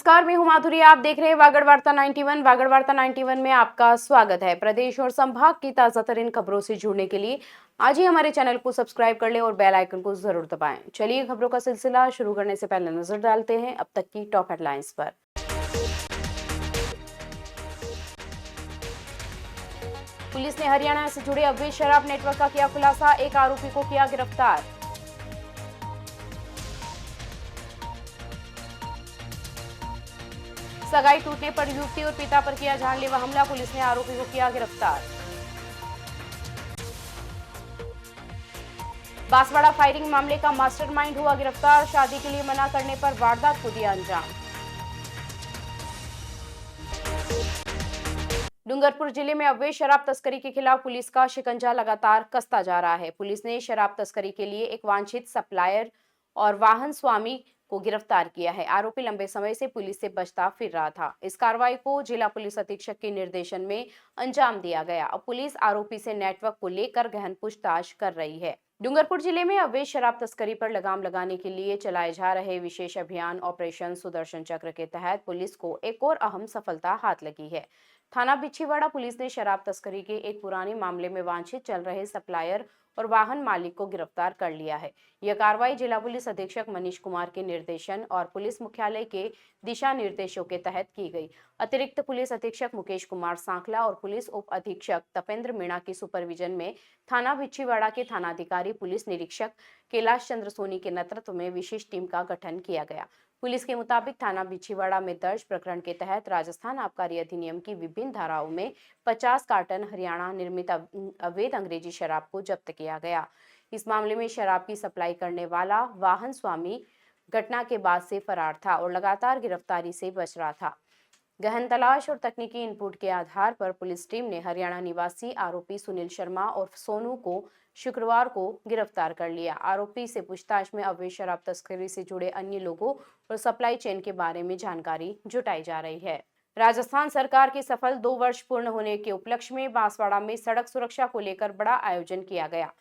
नमस्कार, मैं हूं माधुरी। आप देख रहे हैं वागड़ वार्ता 91। वागड़ वार्ता 91 में आपका स्वागत है। प्रदेश और संभाग की ताजा तरीन खबरों से जुड़ने के लिए आज ही हमारे चैनल को सब्सक्राइब कर लें और बेल आइकन को जरूर दबाएं। चलिए खबरों का सिलसिला शुरू करने से पहले नजर डालते हैं अब तक की टॉप हेडलाइंस पर। पुलिस ने हरियाणा से जुड़े अवैध शराब नेटवर्क का किया खुलासा, एक आरोपी को किया गिरफ्तार। सगाई टूटने पर युवती और पिता पर किया जानलेवा हमला, पुलिस ने आरोपी को किया गिरफ्तार। बांसवाड़ा फायरिंग मामले का मास्टरमाइंड हुआ गिरफ्तार, शादी के लिए मना करने पर वारदात को दिया अंजाम। डूंगरपुर जिले में अवैध शराब तस्करी के खिलाफ पुलिस का शिकंजा लगातार कसता जा रहा है। पुलिस ने शराब तस्करी के लिए एक वांछित सप्लायर और वाहन स्वामी को गिरफ्तार किया है। आरोपी लंबे समय से पुलिस से बचता फिर रहा था। इस कार्रवाई को जिला पुलिस अधीक्षक के निर्देशन में अंजाम दिया गया। अब पुलिस आरोपी से नेटवर्क को लेकर गहन पूछताछ कर रही है। डूंगरपुर जिले में अवैध शराब तस्करी पर लगाम लगाने के लिए चलाए जा रहे विशेष अभियान ऑपरेशन सुदर्शन चक्र के तहत पुलिस को एक और अहम सफलता हाथ लगी है। थाना बिछीवाड़ा पुलिस ने शराब तस्करी के एक पुराने मामले में वांछित चल रहे सप्लायर और वाहन मालिक को गिरफ्तार कर लिया है। यह कार्रवाई जिला पुलिस अधीक्षक मनीष कुमार के निर्देशन और पुलिस मुख्यालय के दिशा निर्देशों के तहत की गई। अतिरिक्त पुलिस अधीक्षक मुकेश कुमार सांखला और पुलिस उप अधीक्षक तपेंद्र मीणा की सुपरविजन में थाना बिछीवाड़ा के थानाधिकारी पुलिस निरीक्षक कैलाश चंद्र सोनी के नेतृत्व में विशेष टीम का गठन किया गया। पुलिस के मुताबिक थाना बिछीवाड़ा में दर्ज प्रकरण के तहत राजस्थान आबकारी अधिनियम की विभिन्न धाराओं में 50 कार्टन हरियाणा निर्मित अवैध अंग्रेजी शराब को जब्त किया गया। इस मामले में शराब की सप्लाई करने वाला वाहन स्वामी घटना के बाद से फरार था और लगातार गिरफ्तारी से बच रहा था। गहन तलाश और तकनीकी इनपुट के आधार पर पुलिस टीम ने हरियाणा निवासी आरोपी सुनील शर्मा और सोनू को शुक्रवार को गिरफ्तार कर लिया। आरोपी से पूछताछ में अवैध शराब तस्करी से जुड़े अन्य लोगों और सप्लाई चेन के बारे में जानकारी जुटाई जा रही है। राजस्थान सरकार के सफल 2 वर्ष पूर्ण होने के उपलक्ष्य में बांसवाड़ा में सड़क सुरक्षा को लेकर बड़ा आयोजन किया गया।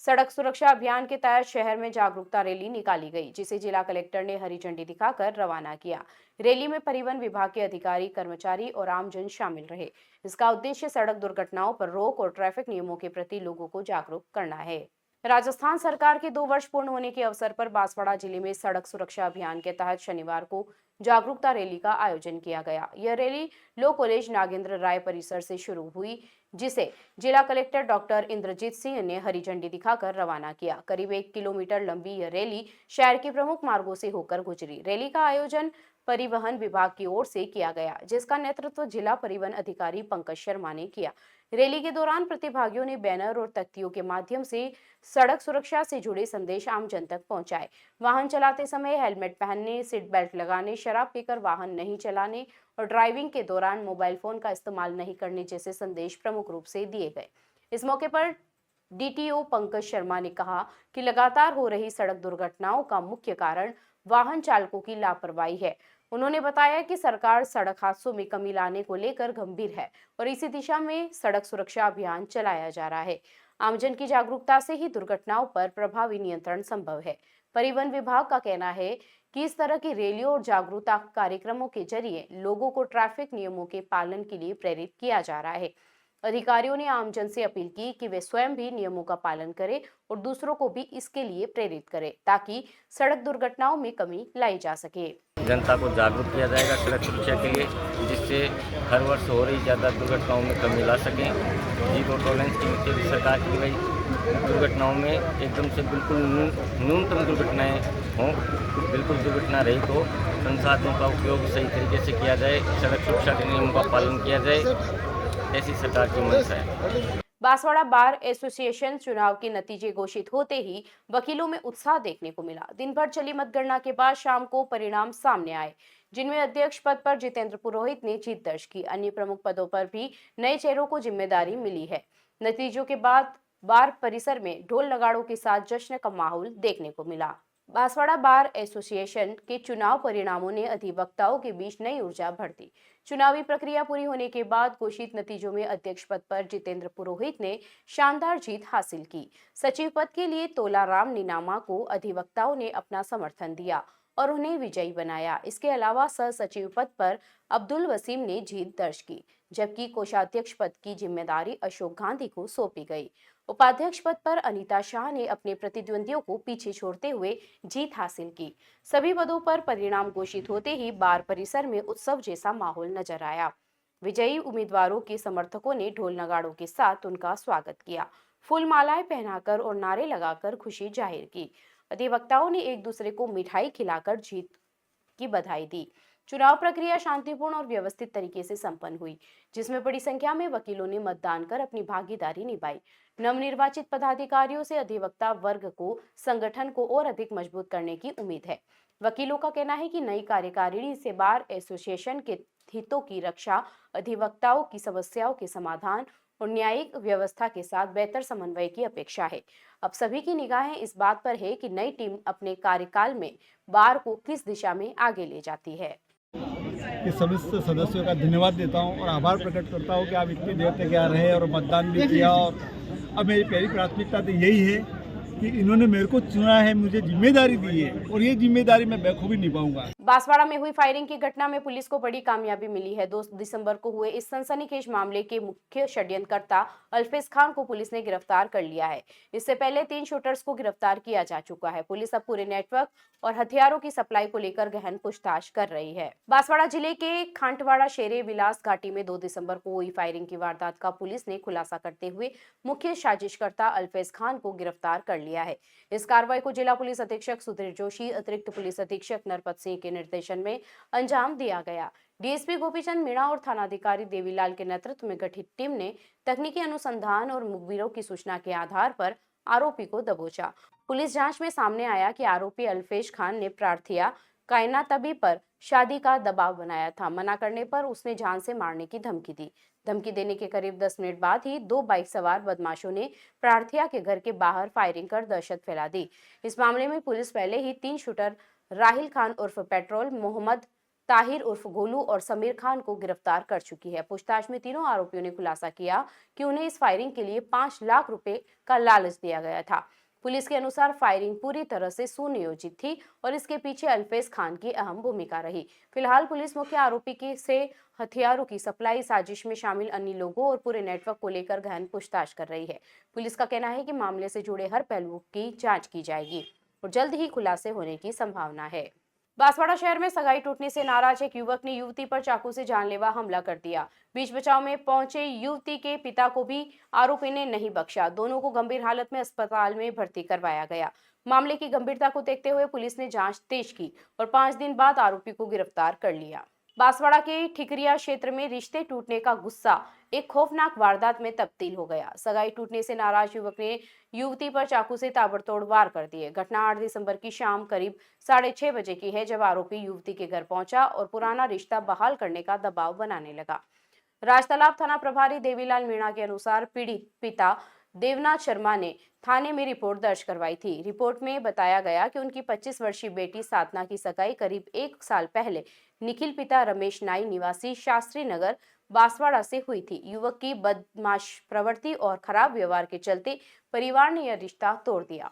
सड़क सुरक्षा अभियान के तहत शहर में जागरूकता रैली निकाली गई, जिसे जिला कलेक्टर ने हरी झंडी दिखाकर रवाना किया। रैली में परिवहन विभाग के अधिकारी, कर्मचारी और आमजन शामिल रहे। इसका उद्देश्य सड़क दुर्घटनाओं पर रोक और ट्रैफिक नियमों के प्रति लोगों को जागरूक करना है। राजस्थान सरकार के 2 वर्ष पूर्ण होने के अवसर पर बांसवाड़ा जिले में सड़क सुरक्षा अभियान के तहत शनिवार को जागरूकता रैली का आयोजन किया गया। यह रैली लॉ कॉलेज नागेंद्र राय परिसर से शुरू हुई, जिसे जिला कलेक्टर डॉक्टर इंद्रजीत सिंह ने हरी झंडी दिखाकर रवाना किया। करीब 1 किलोमीटर लंबी यह रैली शहर के प्रमुख मार्गों से होकर गुजरी। रैली का आयोजन परिवहन विभाग की ओर से किया गया, जिसका नेतृत्व जिला परिवहन अधिकारी पंकज शर्मा ने किया। रैली के दौरान प्रतिभागियों ने बैनर और तख्तियों के माध्यम से सड़क सुरक्षा से जुड़े संदेश आम जन तक पहुंचाए। वाहन चलाते समय हेलमेट पहनने, सीट बेल्ट लगाने, शराब पीकर वाहन नहीं चलाने और ड्राइविंग के दौरान मोबाइल फोन का इस्तेमाल नहीं करने जैसे संदेश प्रमुख रूप से दिए गए। इस मौके पर डीटीओ पंकज शर्मा ने कहा कि लगातार हो रही सड़क दुर्घटनाओं का मुख्य कारण वाहन चालकों की लापरवाही है। उन्होंने बताया कि सरकार सड़क हादसों में कमी लाने को लेकर गंभीर है और इसी दिशा में सड़क सुरक्षा अभियान चलाया जा रहा है। आमजन की जागरूकता से ही दुर्घटनाओं पर प्रभावी नियंत्रण संभव है। परिवहन विभाग का कहना है कि इस तरह की रैलियों और जागरूकता कार्यक्रमों के जरिए लोगों को ट्रैफिक नियमों के पालन के लिए प्रेरित किया जा रहा है। अधिकारियों ने आमजन से अपील की कि वे स्वयं भी नियमों का पालन करें और दूसरों को भी इसके लिए प्रेरित करें, ताकि सड़क दुर्घटनाओं में कमी लाई जा सके। जनता को जागरूक किया जाएगा सड़क सुरक्षा के लिए, जिससे हर वर्ष हो रही ज़्यादा दुर्घटनाओं में कमी ला सकें। जीरो टॉलरेंस की नीति भी सरकार की गई। दुर्घटनाओं में एकदम से बिल्कुल न्यूनतम दुर्घटनाएं हों, बिल्कुल दुर्घटना रहित हो, संसाधनों का उपयोग सही तरीके से किया जाए, सड़क सुरक्षा के नियमों का पालन किया जाए, ऐसी सरकार की मंशा है। बांसवाड़ा बार एसोसिएशन चुनाव के नतीजे घोषित होते ही वकीलों में उत्साह देखने को मिला। दिन भर चली मतगणना के बाद शाम को परिणाम सामने आए, जिनमें अध्यक्ष पद पर जितेंद्र पुरोहित ने जीत दर्ज की। अन्य प्रमुख पदों पर भी नए चेहरों को जिम्मेदारी मिली है। नतीजों के बाद बार परिसर में ढोल नगाड़ों के साथ जश्न का माहौल देखने को मिला। बांसवाड़ा बार एसोसिएशन के चुनाव परिणामों ने अधिवक्ताओं के बीच नई ऊर्जा भर दी। चुनावी प्रक्रिया पूरी होने के बाद घोषित नतीजों में अध्यक्ष पद पर जितेंद्र पुरोहित ने शानदार जीत हासिल की। सचिव पद के लिए तोलाराम नीनामा को अधिवक्ताओं ने अपना समर्थन दिया और उन्हें विजयी बनाया। इसके अलावा सह सचिव पद पर अब्दुल वसीम ने जीत दर्ज की, जबकि कोषाध्यक्ष पद की जिम्मेदारी अशोक गांधी को सौंपी गई। उपाध्यक्ष पद पर अनीता शाह ने अपने प्रतिद्वंदियों को पीछे छोड़ते हुए जीत हासिल की। सभी पदों पर परिणाम घोषित होते ही बार परिसर में उत्सव जैसा माहौल नजर आया। विजयी उम्मीदवारों के समर्थकों ने ढोल नगाड़ों के साथ उनका स्वागत किया, फूल मालाएं पहनाकर और नारे लगाकर खुशी जाहिर की। अधिवक्ताओं ने एक दूसरे को मिठाई खिलाकर जीत की बधाई दी। चुनाव प्रक्रिया शांतिपूर्ण और व्यवस्थित तरीके से संपन्न हुई, जिसमें बड़ी संख्या में वकीलों ने मतदान कर अपनी भागीदारी निभाई। नवनिर्वाचित पदाधिकारियों से अधिवक्ता वर्ग को संगठन को और अधिक मजबूत करने की उम्मीद है। वकीलों का कहना है कि नई कार्यकारिणी से बार एसोसिएशन के हितों की रक्षा, अधिवक्ताओं की समस्याओं के समाधान और न्यायिक व्यवस्था के साथ बेहतर समन्वय की अपेक्षा है। अब सभी की निगाहें इस बात पर है कि नई टीम अपने कार्यकाल में बार को किस दिशा में आगे ले जाती है। कि समस्त सदस्यों का धन्यवाद देता हूं और आभार प्रकट करता हूं कि आप इतनी देर तक यहाँ रहे और मतदान भी किया। और अब मेरी पहली प्राथमिकता तो यही है कि इन्होंने मेरे को चुना है, मुझे जिम्मेदारी दी है और ये जिम्मेदारी मैं बखूबी निभाऊंगा। बांसवाड़ा में हुई फायरिंग की घटना में पुलिस को बड़ी कामयाबी मिली है। 2 दिसंबर को हुए इस सनसनीखेज मामले के मुख्य षड्यंत्रकर्ता अल्फेज खान को पुलिस ने गिरफ्तार कर लिया है। इससे पहले 3 शूटर्स को गिरफ्तार किया जा चुका है। पुलिस अब पूरे नेटवर्क और हथियारों की सप्लाई को लेकर गहन पूछताछ कर रही है। बांसवाड़ा जिले के खांटवाड़ा शेरे विलास घाटी में 2 दिसंबर को हुई फायरिंग की वारदात का पुलिस ने खुलासा करते हुए मुख्य साजिशकर्ता अल्फेज खान को गिरफ्तार कर लिया है। इस कार्रवाई को जिला पुलिस अधीक्षक सुधीर जोशी, अतिरिक्त पुलिस अधीक्षक नरपत सिंह के निर्देशन में अंजाम दिया गया। डीएसपी गोपीचंद मीणा और थानाधिकारी देवीलाल के नेतृत्व में गठित टीम ने तकनीकी अनुसंधान और मुखबिरों की सूचना के आधार पर आरोपी को दबोचा। पुलिस जांच में सामने आया कि आरोपी अल्फेज खान ने प्रार्थिया कायनातबी पर शादी का दबाव बनाया था। मना करने पर उसने जान से मारने की धमकी दी। धमकी देने के करीब 10 मिनट बाद ही 2 बाइक सवार बदमाशों ने प्रार्थिया के घर के बाहर फायरिंग कर दहशत फैला दी। इस मामले में पुलिस पहले ही 3 शूटर राहिल खान उर्फ पेट्रोल, मोहम्मद ताहिर उर्फ गोलू और समीर खान को गिरफ्तार कर चुकी है। पूछताछ में तीनों आरोपियों ने खुलासा किया कि उन्हें इस फायरिंग के लिए 5 लाख रुपए का लालच दिया गया था। पुलिस के अनुसार फायरिंग पूरी तरह से सुनियोजित थी और इसके पीछे अल्फेज खान की अहम भूमिका रही। फिलहाल पुलिस मुख्य आरोपी से हथियारों की सप्लाई, साजिश में शामिल अन्य लोगों और पूरे नेटवर्क को लेकर गहन पूछताछ कर रही है। पुलिस का कहना है कि मामले से जुड़े हर पहलू की जांच की जाएगी और जल्द ही खुलासे होने की संभावना है। बांसवाड़ा शहर में सगाई टूटने से नाराज एक युवक ने युवती पर चाकू से जानलेवा हमला कर दिया। बीच बचाव में पहुंचे युवती के पिता को भी आरोपी ने नहीं बख्शा। दोनों को गंभीर हालत में अस्पताल में भर्ती करवाया गया। मामले की गंभीरता को देखते हुए पुलिस ने जांच तेज की और 5 दिन बाद आरोपी को गिरफ्तार कर लिया। बांसवाड़ा के ठिकरिया क्षेत्र में रिश्ते टूटने का गुस्सा एक खौफनाक वारदात में तब्दील हो गया। सगाई टूटने से नाराज युवक ने युवती पर चाकू से ताबड़तोड़ वार कर दिए। घटना 8 दिसंबर की शाम करीब 6:30 बजे की है, जब आरोपी युवती के घर पहुंचा और पुराना रिश्ता बहाल करने का दबाव बनाने लगा। राजतालाब थाना प्रभारी देवीलाल मीणा के अनुसार पीड़ित पिता देवनाथ शर्मा ने थाने में रिपोर्ट दर्ज करवाई थी। रिपोर्ट में बताया गया कि उनकी 25 वर्षीय बेटी साधना की सगाई करीब 1 साल पहले निखिल पिता रमेश नाई निवासी शास्त्री नगर बांसवाड़ा से हुई थी। युवक की बदमाश प्रवृत्ति और खराब व्यवहार के चलते परिवार ने यह रिश्ता तोड़ दिया,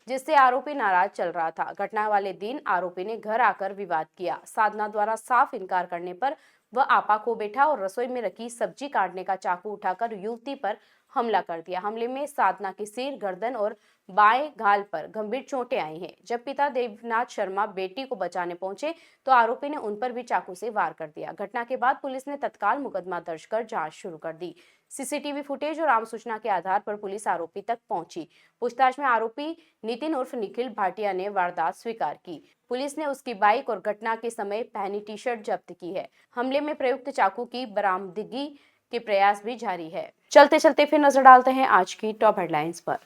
जिससे आरोपी नाराज चल रहा था। घटना वाले दिन आरोपी ने घर आकर विवाद किया। साधना द्वारा साफ इनकार करने पर वह आपा खो बैठा और रसोई में रखी सब्जी काटने का चाकू उठाकर युवती पर हमला कर दिया। हमले में साधना के सिर, गर्दन और बाएं गाल पर गंभीर चोटें आई हैं। जब पिता देवनाथ शर्मा बेटी को बचाने पहुंचे तो आरोपी ने उन पर भी चाकू से वार कर दिया। घटना के बाद पुलिस ने तत्काल मुकदमा दर्ज कर जांच शुरू कर दी। सीसीटीवी फुटेज और आम सूचना के आधार पर पुलिस आरोपी तक पहुंची। पूछताछ में आरोपी नितिन उर्फ निखिल भाटिया ने वारदात स्वीकार की। पुलिस ने उसकी बाइक और घटना के समय पहनी टी-शर्ट जब्त की है। हमले में प्रयुक्त चाकू की बरामदगी के प्रयास भी जारी है। चलते चलते फिर नजर डालते हैं आज की टॉप हेडलाइंस पर।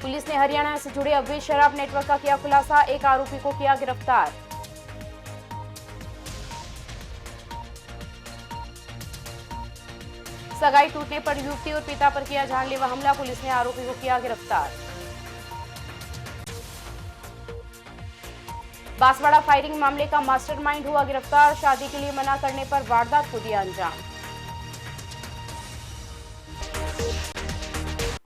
पुलिस ने हरियाणा से जुड़े अवैध शराब नेटवर्क का किया खुलासा, एक आरोपी को किया गिरफ्तार। सगाई टूटने पर युवती और पिता पर किया जानलेवा हमला, पुलिस ने आरोपी को किया गिरफ्तार। बांसवाड़ा फायरिंग मामले का मास्टरमाइंड हुआ गिरफ्तार, शादी के लिए मना करने पर वारदात को दिया अंजाम।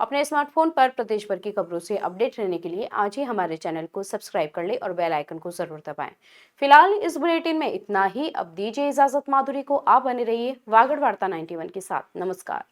अपने स्मार्टफोन पर प्रदेश भर की खबरों से अपडेट रहने के लिए आज ही हमारे चैनल को सब्सक्राइब कर ले और बेल आइकन को जरूर दबाएं। फिलहाल इस बुलेटिन में इतना ही। अब दीजिए इजाजत माधुरी को। आप बने रहिए वागड़ वार्ता 91 के साथ। नमस्कार।